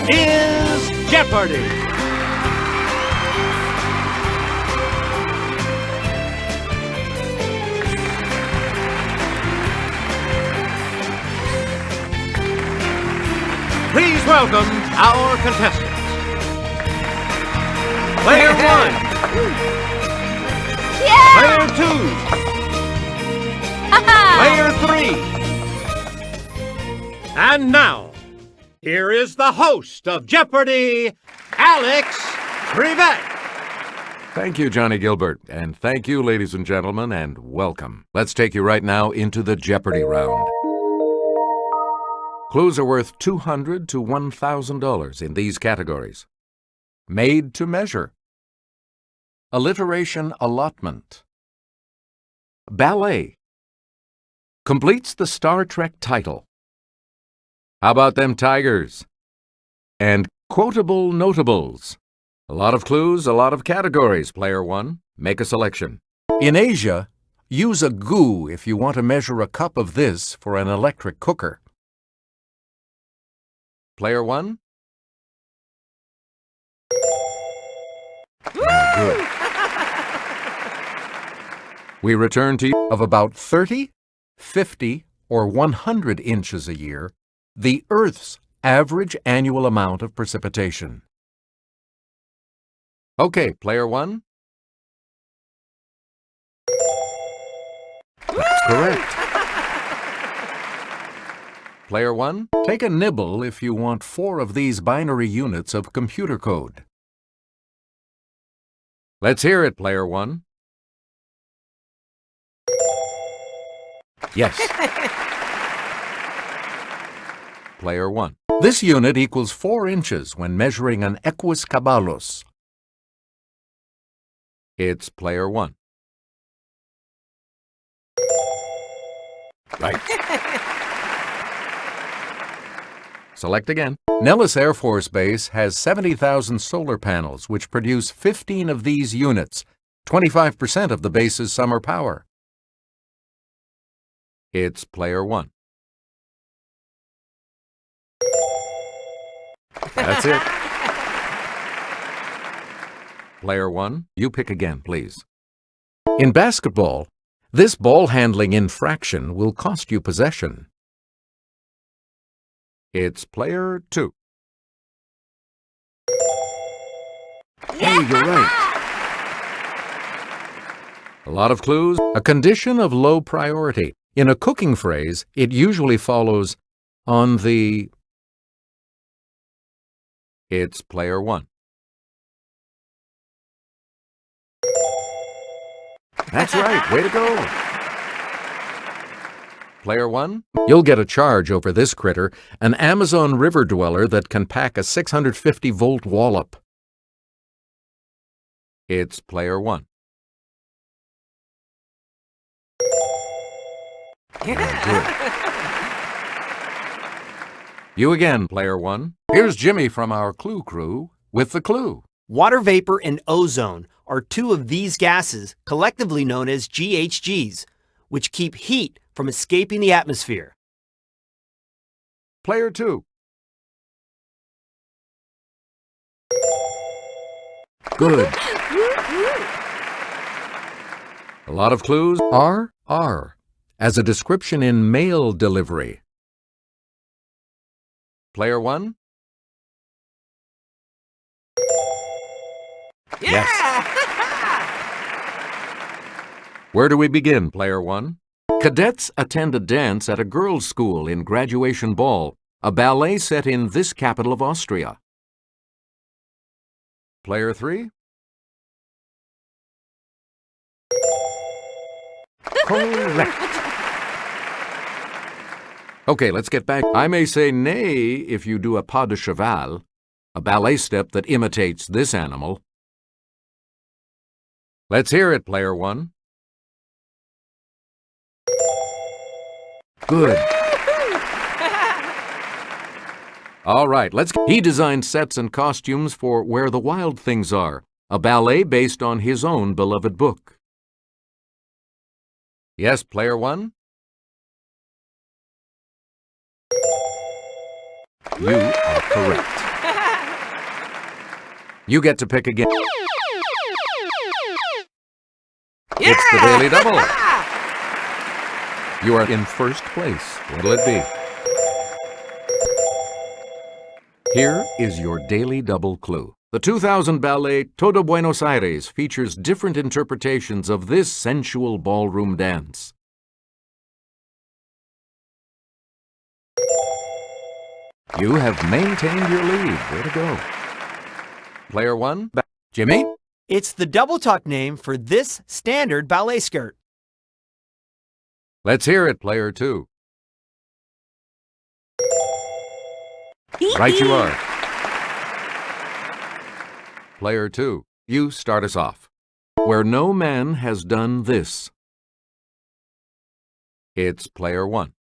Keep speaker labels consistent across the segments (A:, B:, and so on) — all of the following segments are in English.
A: is Jeopardy! Please welcome our contestants. Player 1.
B: Yeah!
A: Player 2. Player 3. And now, here is the host of Jeopardy, Alex Trebek.
C: Thank you, Johnny Gilbert, and thank you, ladies and gentlemen, and welcome. Let's take you right now into the Jeopardy round. Clues are worth $200 to $1,000 in these categories. Made to measure. Alliteration allotment. Ballet. Completes the Star Trek title. How about them Tigers? And quotable notables. A lot of clues, a lot of categories, player 1. Make a selection. In Asia, use a gu if you want to measure a cup of this for an electric cooker. Player 1? Good. We return to you of about 30, 50, or 100 inches a year, the Earth's average annual amount of precipitation. Okay, player 1. That's correct. Player 1, take a nibble if you want 4 of these binary units of computer code. Let's hear it, player 1. Yes. Player 1. This unit equals 4 inches when measuring an equus caballos. It's player 1. Right. Select again. Nellis Air Force Base has 70,000 solar panels, which produce 15 of these units, 25% of the base's summer power. It's player 1. That's it. Player 1, you pick again, please. In basketball, this ball handling infraction will cost you possession. It's player 2. Hey, you're right. A lot of clues. A condition of low priority. In a cooking phrase, it usually follows on the... It's player 1. That's right. Way to go. Player 1, you'll get a charge over this critter, an Amazon river dweller that can pack a 650-volt wallop. It's player 1. Good. You again, player 1. Here's Jimmy from our Clue Crew with the clue.
D: Water vapor and ozone are 2 of these gases, collectively known as GHGs, which keep heat from escaping the atmosphere.
C: Player 2. Good. A lot of clues. R as a description in mail delivery. Player 1.
D: Yeah!
C: Yes. Where do we begin, player 1? Cadets attend a dance at a girls' school in Graduation Ball, a ballet set in this capital of Austria. Player 3? Correct. Okay, let's get back. I may say nay if you do a pas de cheval, a ballet step that imitates this animal. Let's hear it, player 1. Good. All right, he designed sets and costumes for Where the Wild Things Are, a ballet based on his own beloved book. Yes, player 1? You are correct. You get to pick again. It's the Daily Double. You are in first place. What'll it be? Here is your Daily Double clue. The 2000 ballet Todo Buenos Aires features different interpretations of this sensual ballroom dance. You have maintained your lead. Way to go. Player one, Jimmy?
D: It's the double tuck name for this standard ballet skirt.
C: Let's hear it, player two. Right you are. Player two, you start us off. Where no man has done this. It's player one.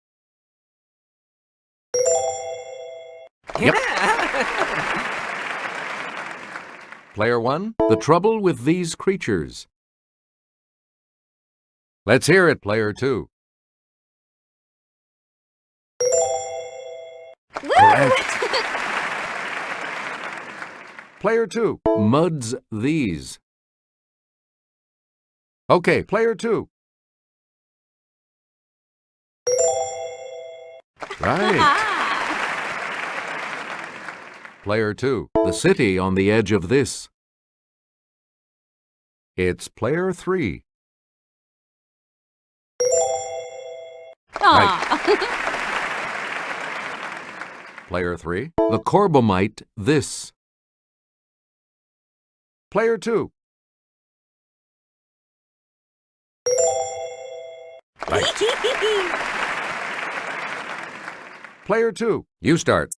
C: Yep. Player one, the trouble with these creatures. Let's hear it, player two. Correct. Player two, muds these. Okay, player two. Right. Player two, the city on the edge of this. It's player three. Right. Player three, the corbomite this. Player two. Right. Player two, you start.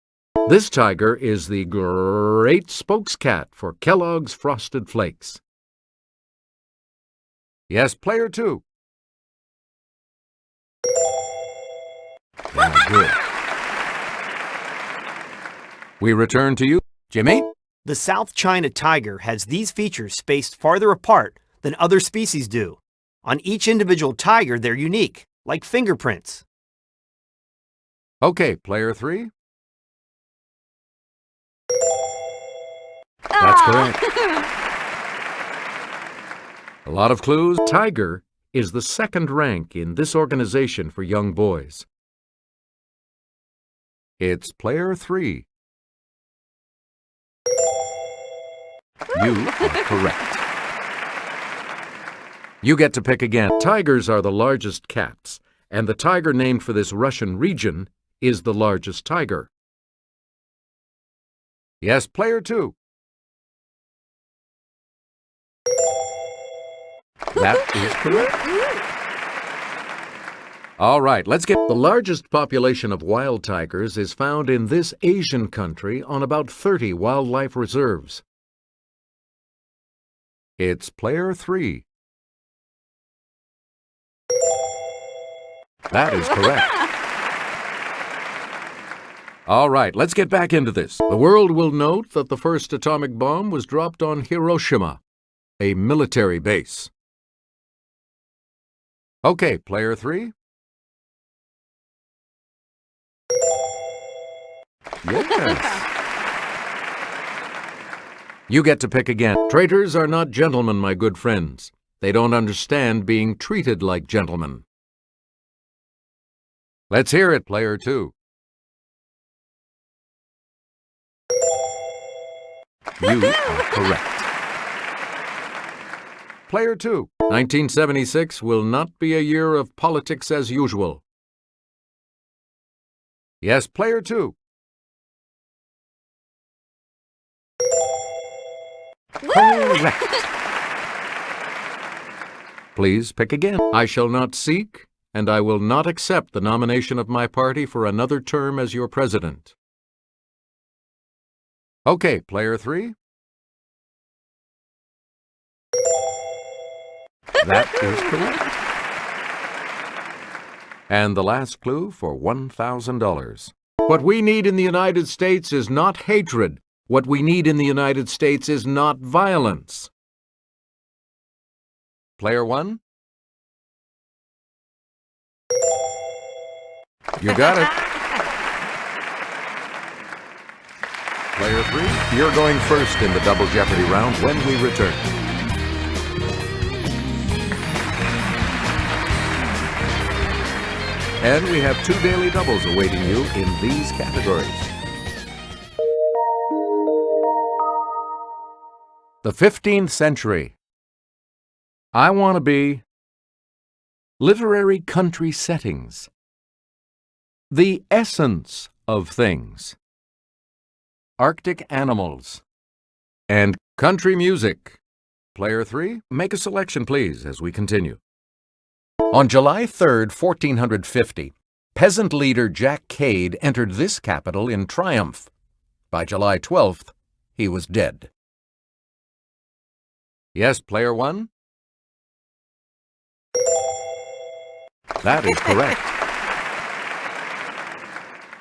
C: This tiger is the great spokescat for Kellogg's Frosted Flakes. Yes, player two. Yeah, good. We return to you, Jimmy.
D: The South China tiger has these features spaced farther apart than other species do. On each individual tiger, they're unique, like fingerprints.
C: Okay, player three. That's correct. A lot of clues. Tiger is the second rank in this organization for young boys. It's player three. You are correct. You get to pick again. Tigers are the largest cats, and the tiger named for this Russian region is the largest tiger. Yes, player two. That is correct. All right, let's get... The largest population of wild tigers is found in this Asian country on about 30 wildlife reserves. It's player three. That is correct. All right, let's get back into this. The world will note that the first atomic bomb was dropped on Hiroshima, a military base. Okay, player three. Yes. You get to pick again. Traitors are not gentlemen, my good friends. They don't understand being treated like gentlemen. Let's hear it, player two. You are correct. Player two. 1976 will not be a year of politics as usual. Yes, player two. Correct. Please pick again. I shall not seek, and I will not accept the nomination of my party for another term as your president. Okay, player three. That is correct. And the last clue for $1,000. What we need in the United States is not hatred. What we need in the United States is not violence. Player one. You got it. Player 3, you're going first in the Double Jeopardy round when we return. And we have 2 daily doubles awaiting you in these categories. The 15th century. I want to be literary country settings. The essence of things. Arctic animals. And country music. Player 3, make a selection, please, as we continue. On July 3rd, 1450, peasant leader Jack Cade entered this capital in triumph. By July 12th, he was dead. Yes, Player 1? That is correct.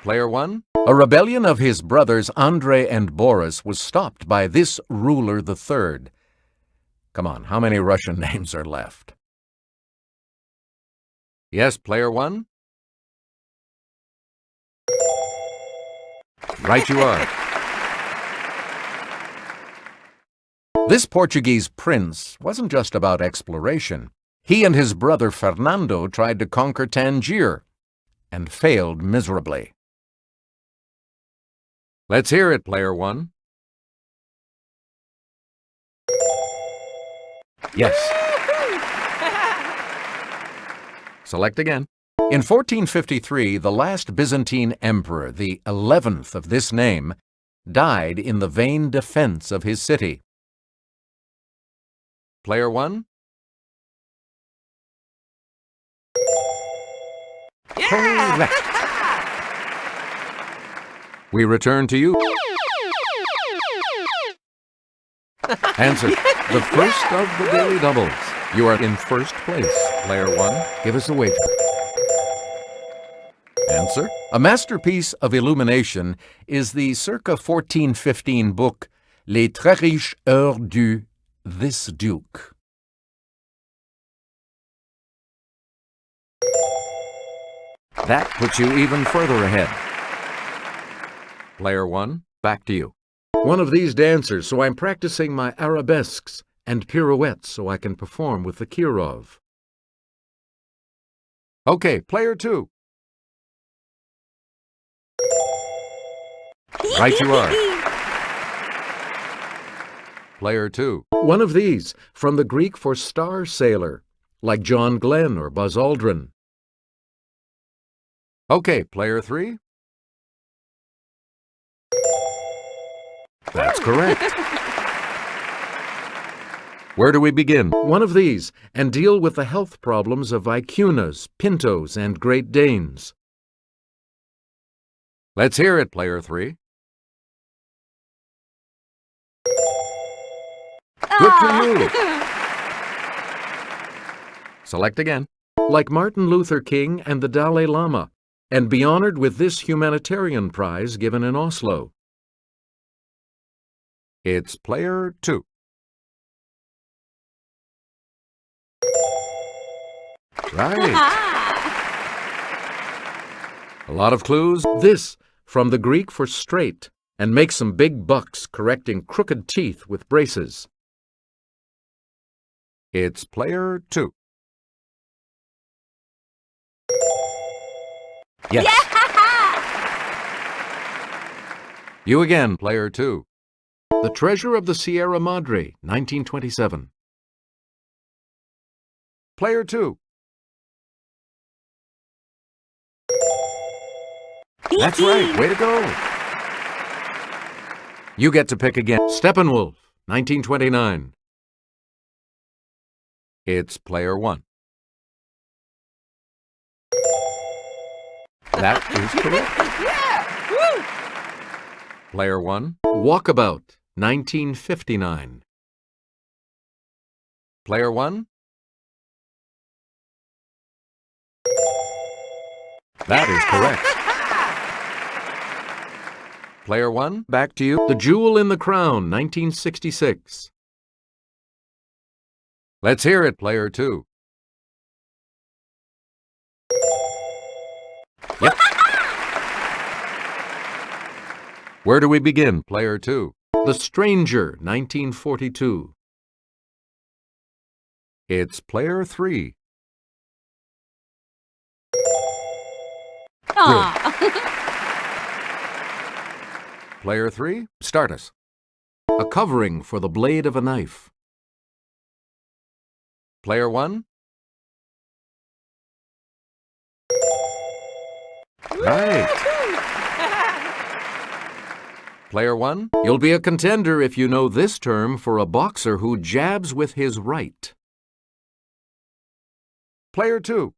C: Player 1? A rebellion of his brothers Andrei and Boris was stopped by this ruler the third. Come on, how many Russian names are left? Yes, Player 1? Right you are. This Portuguese prince wasn't just about exploration. He and his brother Fernando tried to conquer Tangier and failed miserably. Let's hear it, Player 1. Yes. Select again. In 1453, the last Byzantine emperor, the 11th of this name, died in the vain defense of his city. Player 1? Correct. We return to you. Answer. The first of the daily doubles. You are in first place. Player 1, give us a wager. Answer. A masterpiece of illumination is the circa 1415 book Les Très Riches Heures du This Duke. That puts you even further ahead. Player 1, back to you. One of these dancers, so I'm practicing my arabesques and pirouettes so I can perform with the Kirov. Okay, Player 2. Right you are. Player 2. One of these, from the Greek for star sailor, like John Glenn or Buzz Aldrin. Okay, Player 3. That's correct. Where do we begin? One of these, and deal with the health problems of vicunas, pintos, and Great Danes. Let's hear it, Player 3. Good for you. Select again. Like Martin Luther King and the Dalai Lama, and be honored with this humanitarian prize given in Oslo. It's Player 2. Right. A lot of clues. This, from the Greek for straight, and make some big bucks correcting crooked teeth with braces. It's Player 2. Yes. You again, Player 2. The Treasure of the Sierra Madre, 1927. Player 2. That's right. Way to go. You get to pick again. Steppenwolf, 1929. It's Player 1. That is correct.
B: Woo!
C: Player 1. Walkabout, 1959. Player 1. That is correct. Player 1, back to you. The Jewel in the Crown, 1966. Let's hear it, Player 2. Yep. Where do we begin, player 2? The Stranger, 1942. It's player 3. Player 3, start us. A covering for the blade of a knife. Player 1. Right. Player 1, you'll be a contender if you know this term for a boxer who jabs with his right. Player 2.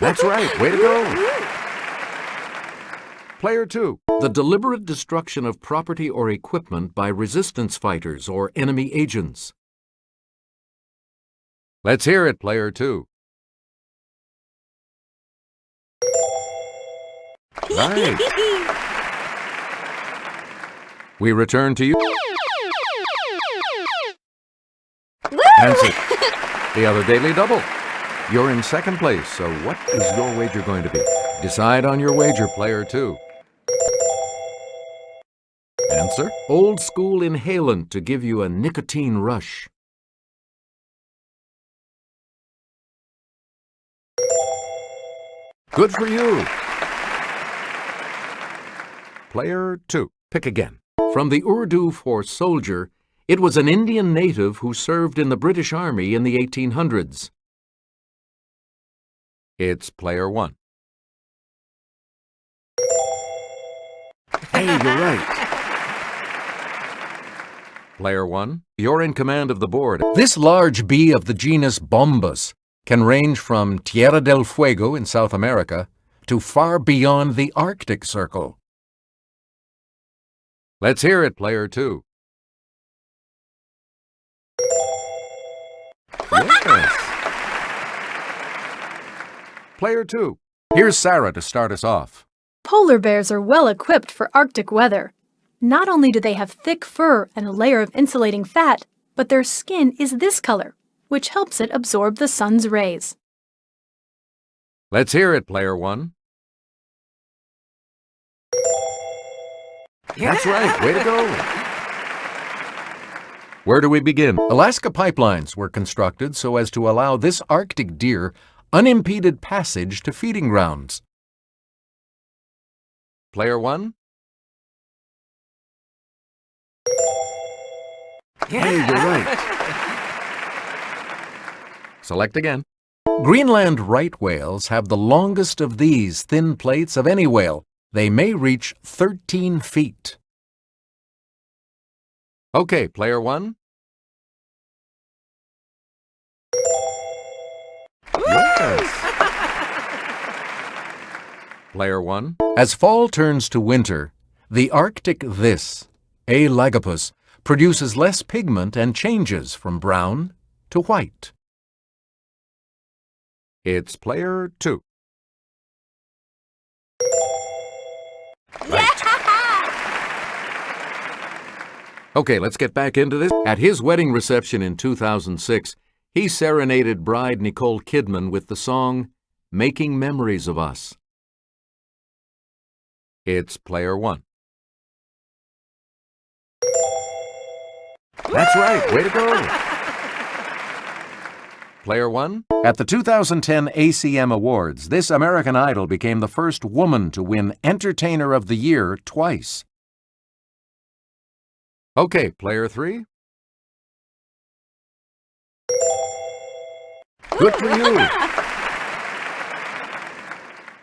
C: That's right, way to go. Player 2, the deliberate destruction of property or equipment by resistance fighters or enemy agents. Let's hear it, player 2. Right. We return to you. Answer. The other daily double. You're in second place, so what is your wager going to be? Decide on your wager, player 2. Answer. Old school inhalant to give you a nicotine rush. Good for you. Player 2. Pick again. From the Urdu for soldier, it was an Indian native who served in the British Army in the 1800s. It's player 1. Hey, you're right. Player 1, you're in command of the board. This large bee of the genus Bombus can range from Tierra del Fuego in South America to far beyond the Arctic Circle. Let's hear it, player 2. Yes. Player 2, here's Sarah to start us off.
B: Polar bears are well equipped for Arctic weather. Not only do they have thick fur and a layer of insulating fat, but their skin is this color, which helps it absorb the sun's rays.
C: Let's hear it, player 1. That's right, way to go. Where do we begin? Alaska pipelines were constructed so as to allow this Arctic deer unimpeded passage to feeding grounds. Player 1. Hey, you're right. Select again. Greenland right whales have the longest of these thin plates of any whale. They may reach 13 feet. Okay, player 1. Yes. Player 1. As fall turns to winter, the Arctic A. lagopus, produces less pigment and changes from brown to white. It's player 2. Right. Okay, let's get back into this. At his wedding reception in 2006, he serenaded bride Nicole Kidman with the song, Making Memories of Us. It's player 1. That's right, way to go. Player 1. At the 2010 ACM Awards, this American Idol became the first woman to win Entertainer of the Year twice. Okay, player 3. Good for you.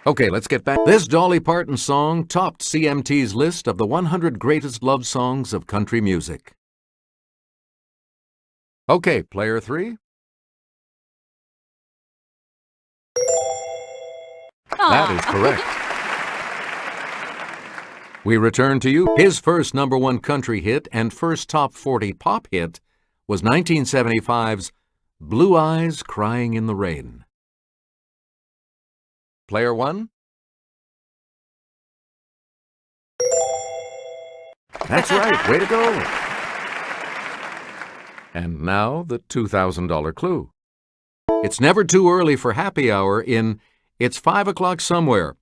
C: Okay, let's get back. This Dolly Parton song topped CMT's list of the 100 greatest love songs of country music. Okay, player 3. That is correct. We return to you. His first #1 country hit and first top 40 pop hit was 1975's Blue Eyes Crying in the Rain. Player 1. That's right, way to go. And now the $2,000 clue. It's never too early for happy hour in It's 5 o'clock somewhere.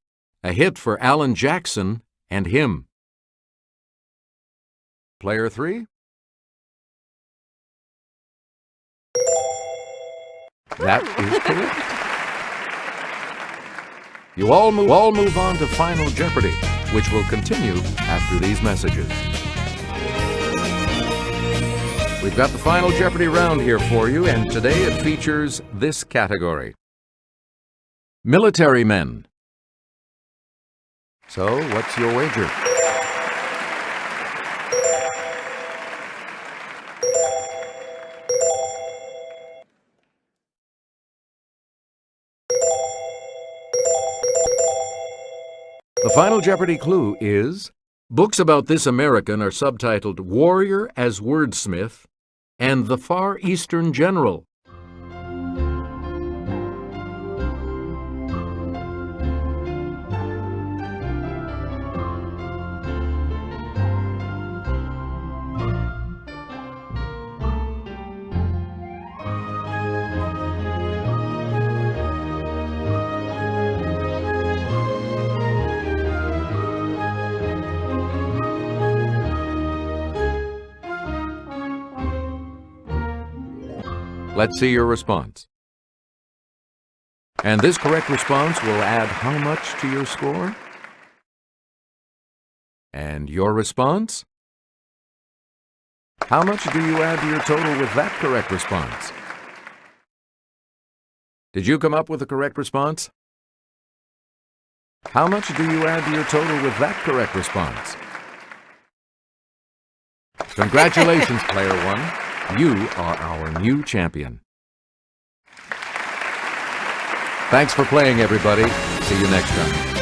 C: A hit for Alan Jackson and him. Player 3? That is correct. You all move on to Final Jeopardy, which will continue after these messages. We've got the Final Jeopardy round here for you, and today it features this category: military men. So, what's your wager? The Final Jeopardy clue is: books about this American are subtitled Warrior as Wordsmith and The Far Eastern General. Let's see your response. And this correct response will add how much to your score? And your response? How much do you add to your total with that correct response? Did you come up with a correct response? How much do you add to your total with that correct response? Congratulations, Player 1. You are our new champion. Thanks for playing, everybody. See you next time.